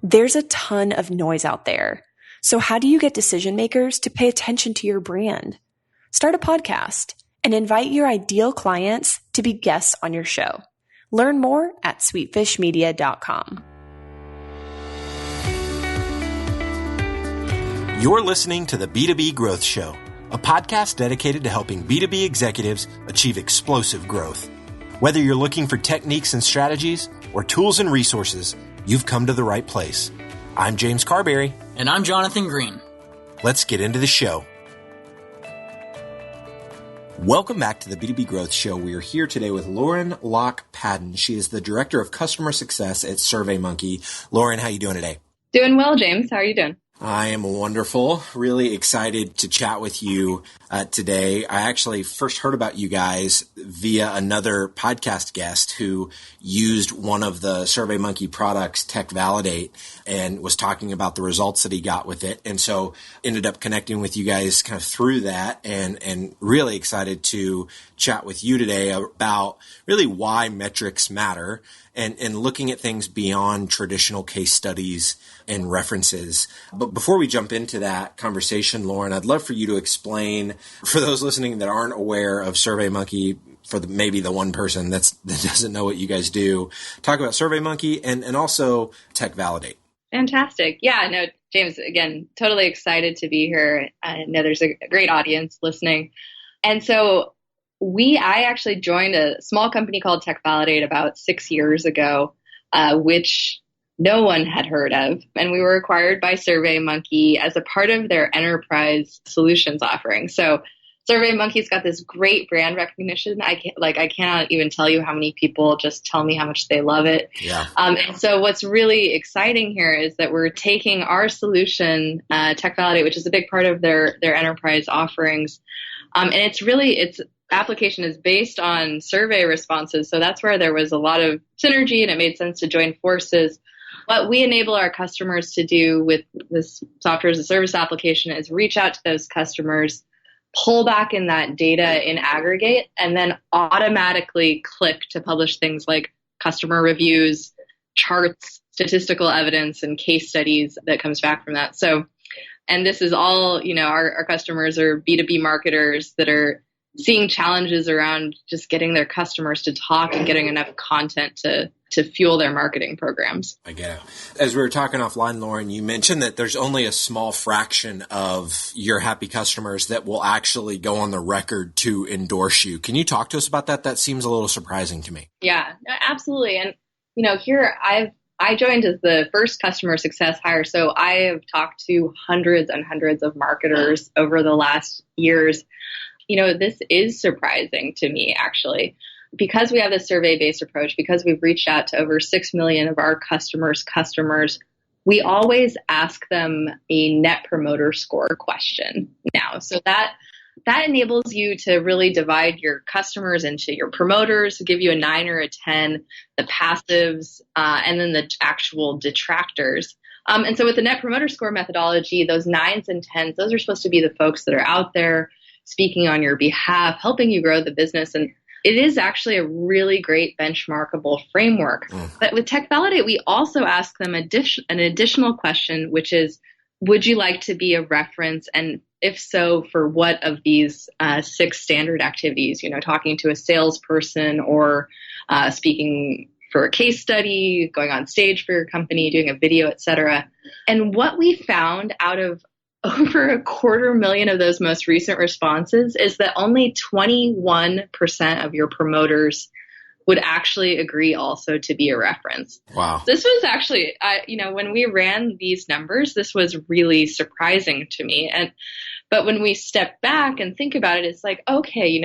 There's a ton of noise out there. So how do you get decision makers to pay attention to your brand? Start a podcast and invite your ideal clients to be guests on your show. Learn more at sweetfishmedia.com. You're listening to the B2B Growth Show, a podcast dedicated to helping B2B executives achieve explosive growth. Whether you're looking for techniques and strategies or tools and resources, you've come to the right place. I'm James Carberry. And I'm Jonathan Green. Let's get into the show. Welcome back to the B2B Growth Show. We are here today with Lauren Locke-Paddon. She is the Director of Customer Success at SurveyMonkey. Lauren, how are you doing today? Doing well, James. How are you doing? I am wonderful. Really excited to chat with you today. I actually first heard about you guys via another podcast guest who used one of the SurveyMonkey products, TechValidate, and was talking about the results that he got with it. And so ended up connecting with you guys kind of through that, and really excited to chat with you today about really why metrics matter and looking at things beyond traditional case studies and references. But before we jump into that conversation, Lauren, I'd love for you to explain, for those listening that aren't aware of SurveyMonkey, for maybe the one person that doesn't know what you guys do, talk about SurveyMonkey and also TechValidate. Fantastic. Yeah, no, James, again, totally excited to be here. I know there's a great audience listening. And so I actually joined a small company called TechValidate about 6 years ago, which no one had heard of. And we were acquired by SurveyMonkey as a part of their enterprise solutions offering. So SurveyMonkey's got this great brand recognition. I cannot even tell you how many people just tell me how much they love it. Yeah. And so what's really exciting here is that we're taking our solution, TechValidate, which is a big part of their enterprise offerings. And its application is based on survey responses. So that's where there was a lot of synergy and it made sense to join forces. What we enable our customers to do with this software as a service application is reach out to those customers, pull back in that data in aggregate, and then automatically click to publish things like customer reviews, charts, statistical evidence, and case studies that comes back from that. So, and this is all, our customers are B2B marketers that are seeing challenges around just getting their customers to talk and getting enough content to fuel their marketing programs. I get it. As we were talking offline, Lauren, you mentioned that there's only a small fraction of your happy customers that will actually go on the record to endorse you. Can you talk to us about that? That seems a little surprising to me. Yeah, absolutely. And, here I joined as the first customer success hire. So I have talked to hundreds and hundreds of marketers over the last years. This is surprising to me, actually, because we have this survey-based approach, because we've reached out to over 6 million of our customers, we always ask them a net promoter score question now. So that enables you to really divide your customers into your promoters, give you a 9 or a 10, the passives, and then the actual detractors. And so with the net promoter score methodology, those 9s and 10s, those are supposed to be the folks that are out there speaking on your behalf, helping you grow the business. And it is actually a really great benchmarkable framework. But with TechValidate, we also ask them an additional question, which is, would you like to be a reference? And if so, for what of these 6 standard activities, talking to a salesperson or speaking for a case study, going on stage for your company, doing a video, et cetera. And what we found out of over 250,000 of those most recent responses is that only 21% of your promoters would actually agree also to be a reference. Wow. This was actually, when we ran these numbers, this was really surprising to me. But when we step back and think about it, it's like, okay,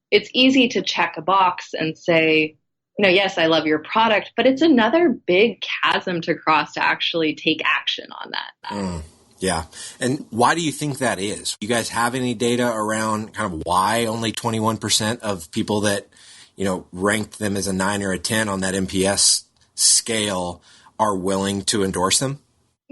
it's easy to check a box and say, yes, I love your product, but it's another big chasm to cross to actually take action on that. Yeah. And why do you think that is? You guys have any data around kind of why only 21% of people that, ranked them as a 9 or a 10 on that NPS scale are willing to endorse them?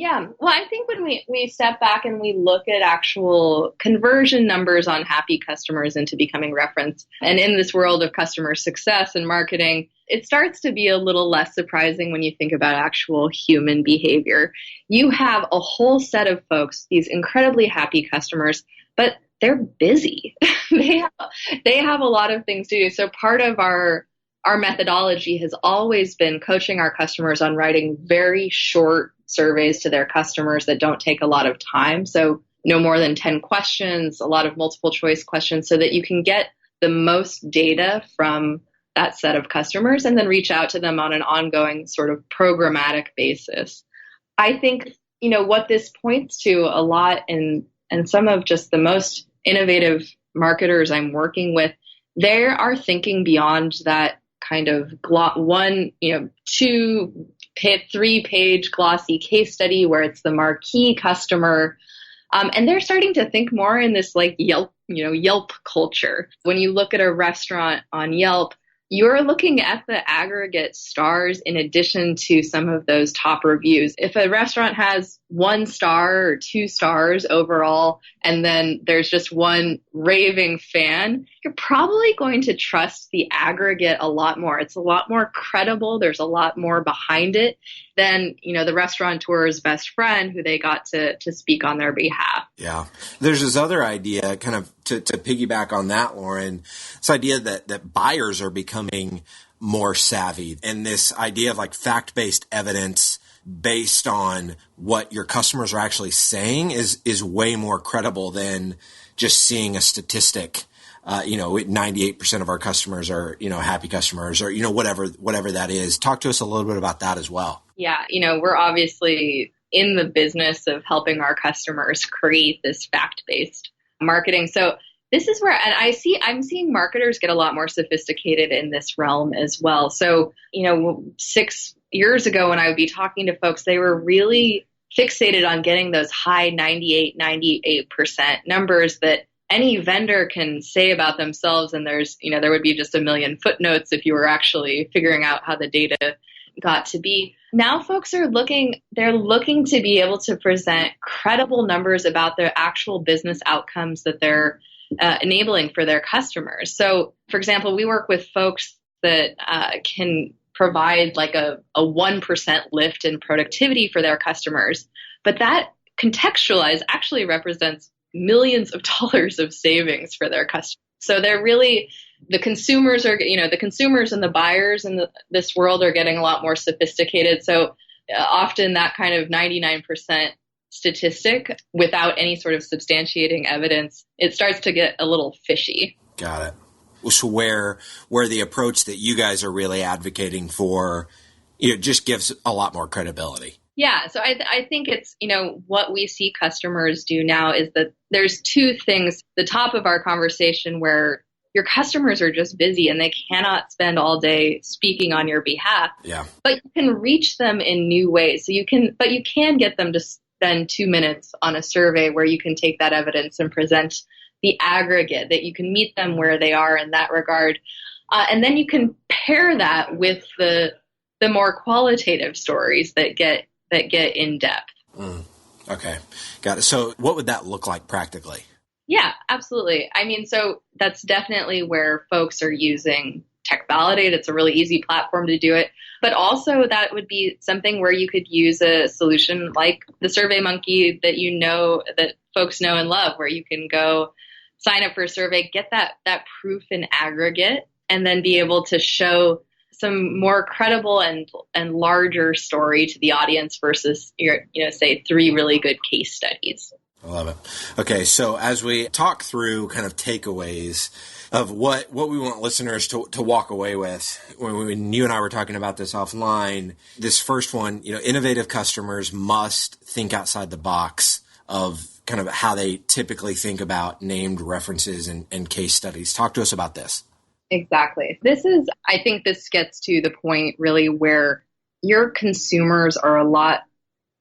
Yeah. Well, I think when we step back and we look at actual conversion numbers on happy customers into becoming reference, and in this world of customer success and marketing, it starts to be a little less surprising when you think about actual human behavior. You have a whole set of folks, these incredibly happy customers, but they're busy. they have a lot of things to do. So part of our methodology has always been coaching our customers on writing very short surveys to their customers that don't take a lot of time. So no more than 10 questions, a lot of multiple choice questions, so that you can get the most data from that set of customers and then reach out to them on an ongoing sort of programmatic basis. I think, what this points to a lot and some of just the most innovative marketers I'm working with, they are thinking beyond that kind of one, 3-page glossy case study where it's the marquee customer. And they're starting to think more in this like Yelp culture. When you look at a restaurant on Yelp, you're looking at the aggregate stars in addition to some of those top reviews. If a restaurant has 1 star or 2 stars overall, and then there's just one raving fan, you're probably going to trust the aggregate a lot more. It's a lot more credible. There's a lot more behind it than, the restaurateur's best friend who they got to speak on their behalf. Yeah. There's this other idea kind of to piggyback on that, Lauren, this idea that buyers are becoming more savvy, and this idea of like fact-based evidence based on what your customers are actually saying is way more credible than just seeing a statistic. 98% of our customers are, happy customers, or, whatever that is. Talk to us a little bit about that as well. Yeah. We're obviously in the business of helping our customers create this fact-based marketing. So this is where, and I'm seeing marketers get a lot more sophisticated in this realm as well. So, 6 years ago when I would be talking to folks, they were really fixated on getting those high 98% numbers that any vendor can say about themselves. And there's, there would be just a million footnotes if you were actually figuring out how the data got to be. Now folks are looking to be able to present credible numbers about their actual business outcomes that they're enabling for their customers. So, for example, we work with folks that can provide like a 1% lift in productivity for their customers, but that contextualized actually represents millions of dollars of savings for their customers. So they're really, the consumers and the buyers in this world are getting a lot more sophisticated. So often that kind of 99% statistic without any sort of substantiating evidence, it starts to get a little fishy. Got it. So where the approach that you guys are really advocating for, just gives a lot more credibility. Yeah. So I think it's, what we see customers do now is that there's 2 things, the top of our conversation where your customers are just busy and they cannot spend all day speaking on your behalf. Yeah. But you can reach them in new ways. So you can get them to spend 2 minutes on a survey where you can take that evidence and present the aggregate, that you can meet them where they are in that regard. And then you can pair that with the more qualitative stories that get in depth. Okay. Got it. So what would that look like practically? Yeah, absolutely. I mean, so that's definitely where folks are using TechValidate. It's a really easy platform to do it. But also that would be something where you could use a solution like the SurveyMonkey that folks know and love, where you can go sign up for a survey, get that proof in aggregate, and then be able to show some more credible and larger story to the audience versus say 3 really good case studies. I love it. Okay, so as we talk through kind of takeaways of what we want listeners to walk away with, when you and I were talking about this offline, this first one, innovative customers must think outside the box of kind of how they typically think about named references and case studies. Talk to us about this. Exactly. I think this gets to the point really where your consumers are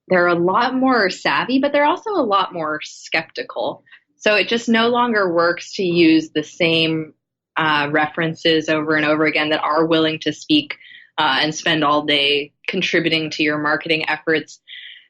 they're a lot more savvy, but they're also a lot more skeptical. So it just no longer works to use the same references over and over again that are willing to speak and spend all day contributing to your marketing efforts.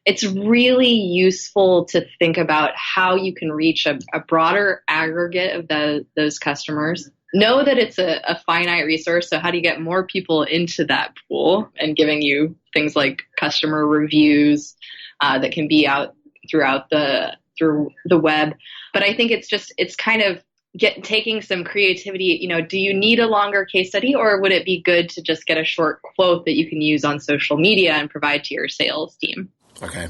it's really useful to think about how you can reach a broader aggregate of those customers. Know that it's a finite resource. So how do you get more people into that pool and giving you things like customer reviews that can be out through the web. But I think it's kind of taking some creativity. Do you need a longer case study, or would it be good to just get a short quote that you can use on social media and provide to your sales team? Okay.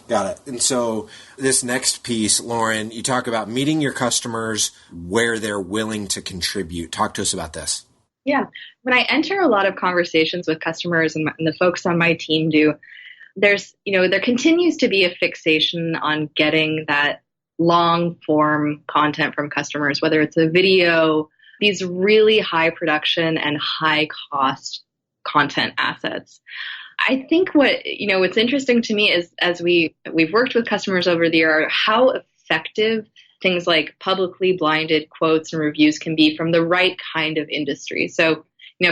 Got it. And so this next piece, Lauren, you talk about meeting your customers where they're willing to contribute. Talk to us about this. Yeah. When I enter a lot of conversations with customers and the folks on my team do, there continues to be a fixation on getting that long form content from customers, whether it's a video, these really high production and high cost content assets. I think what's interesting to me is, as we've worked with customers over the year, how effective things like publicly blinded quotes and reviews can be from the right kind of industry. So,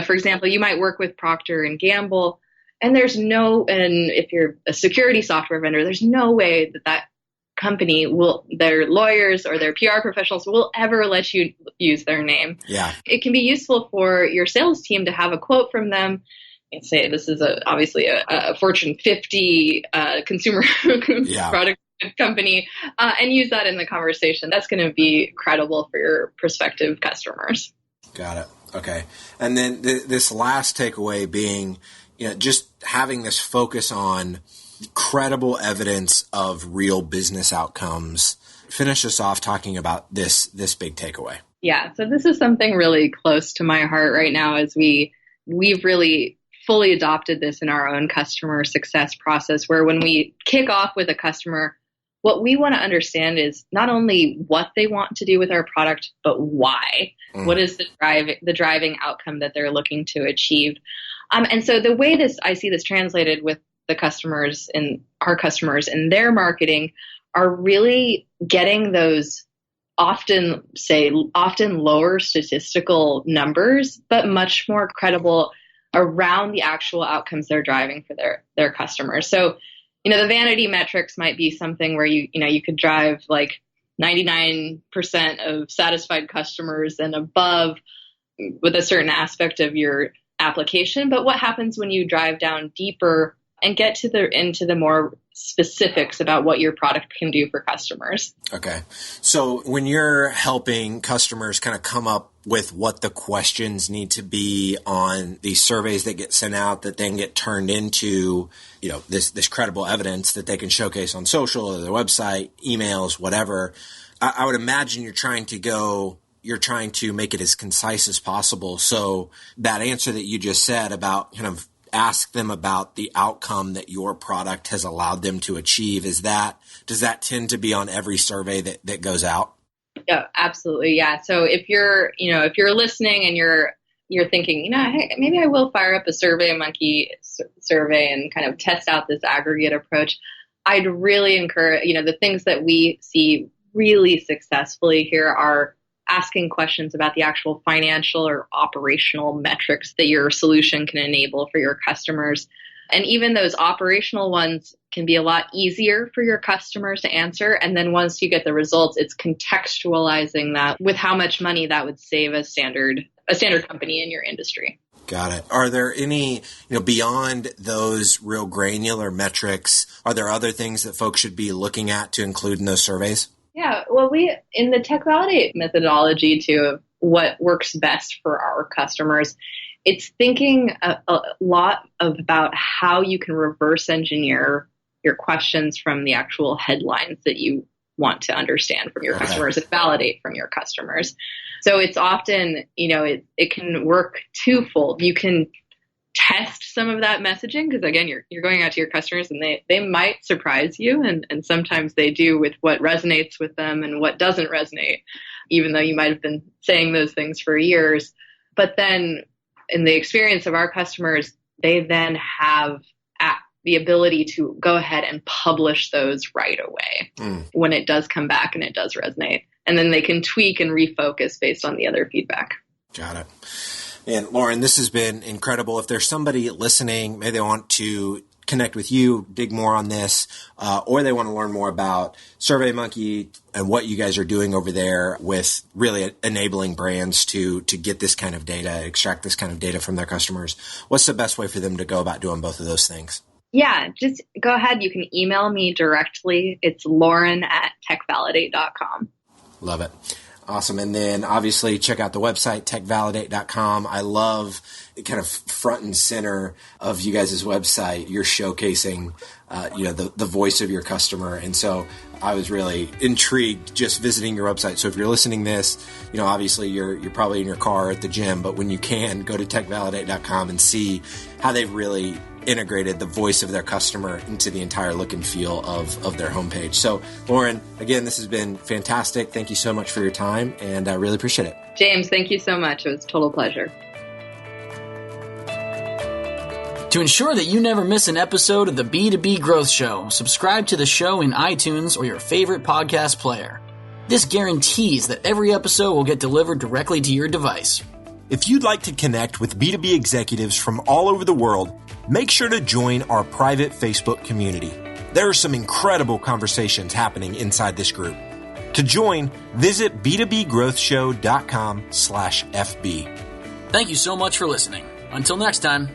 for example, you might work with Procter and Gamble, and if you're a security software vendor, there's no way that company their lawyers or their PR professionals will ever let you use their name. Yeah. It can be useful for your sales team to have a quote from them and say, this is obviously a Fortune 50 consumer product company, and use that in the conversation. That's going to be credible for your prospective customers. Got it. Okay. And then this last takeaway being, just having this focus on credible evidence of real business outcomes. Finish us off talking about this big takeaway. Yeah. So this is something really close to my heart right now, as we've really fully adopted this in our own customer success process, where when we kick off with a customer, what we want to understand is not only what they want to do with our product, but why. What is the driving outcome that they're looking to achieve? And so the way I see this translated with the customers and our customers in their marketing are really getting those often lower statistical numbers, but much more credible around the actual outcomes they're driving for their customers. So, the vanity metrics might be something where you could drive like 99% of satisfied customers and above with a certain aspect of your application. But what happens when you drive down deeper and get into the more specifics about what your product can do for customers? Okay. So when you're helping customers kind of come up with what the questions need to be on these surveys that get sent out that then get turned into, this credible evidence that they can showcase on social or their website, emails, whatever, I would imagine you're trying to make it as concise as possible. So that answer that you just said about kind of ask them about the outcome that your product has allowed them to achieve, does that tend to be on every survey that goes out? Yeah, absolutely. Yeah. So if you're listening and you're thinking, hey, maybe I will fire up a SurveyMonkey survey and kind of test out this aggregate approach, I'd really encourage, the things that we see really successfully here are asking questions about the actual financial or operational metrics that your solution can enable for your customers. And even those operational ones can be a lot easier for your customers to answer. And then once you get the results, it's contextualizing that with how much money that would save a standard company in your industry. Got it. Are there any, beyond those real granular metrics, are there other things that folks should be looking at to include in those surveys? Yeah, well, we in the TechValidate methodology too of what works best for our customers, it's thinking a lot about how you can reverse engineer your questions from the actual headlines that you want to understand from your customers and validate from your customers. So it's often, it can work twofold. You can test some of that messaging because, again, you're going out to your customers and they might surprise you, and sometimes they do with what resonates with them and what doesn't resonate, even though you might have been saying those things for years. But then in the experience of our customers, they then have the ability to go ahead and publish those right away when it does come back and it does resonate. And then they can tweak and refocus based on the other feedback. Got it. And Lauren, this has been incredible. If there's somebody listening, maybe they want to connect with you, dig more on this, or they want to learn more about SurveyMonkey and what you guys are doing over there with really enabling brands to get this kind of data, extract this kind of data from their customers, what's the best way for them to go about doing both of those things? Yeah, just go ahead. You can email me directly. It's lauren@techvalidate.com. Love it. Awesome. And then obviously check out the website, techvalidate.com. I love kind of front and center of you guys' website. You're showcasing, the voice of your customer. And so I was really intrigued just visiting your website. So if you're listening to this, obviously you're probably in your car at the gym, but when you can, go to techvalidate.com and see how they've really integrated the voice of their customer into the entire look and feel of their homepage. So Lauren, again, this has been fantastic. Thank you so much for your time, and I really appreciate it. James, thank you so much. It was a total pleasure. To ensure that you never miss an episode of the B2B Growth Show, subscribe to the show in iTunes or your favorite podcast player. This guarantees that every episode will get delivered directly to your device. If you'd like to connect with B2B executives from all over the world, make sure to join our private Facebook community. There are some incredible conversations happening inside this group. To join, visit b2bgrowthshow.com/FB. Thank you so much for listening. Until next time.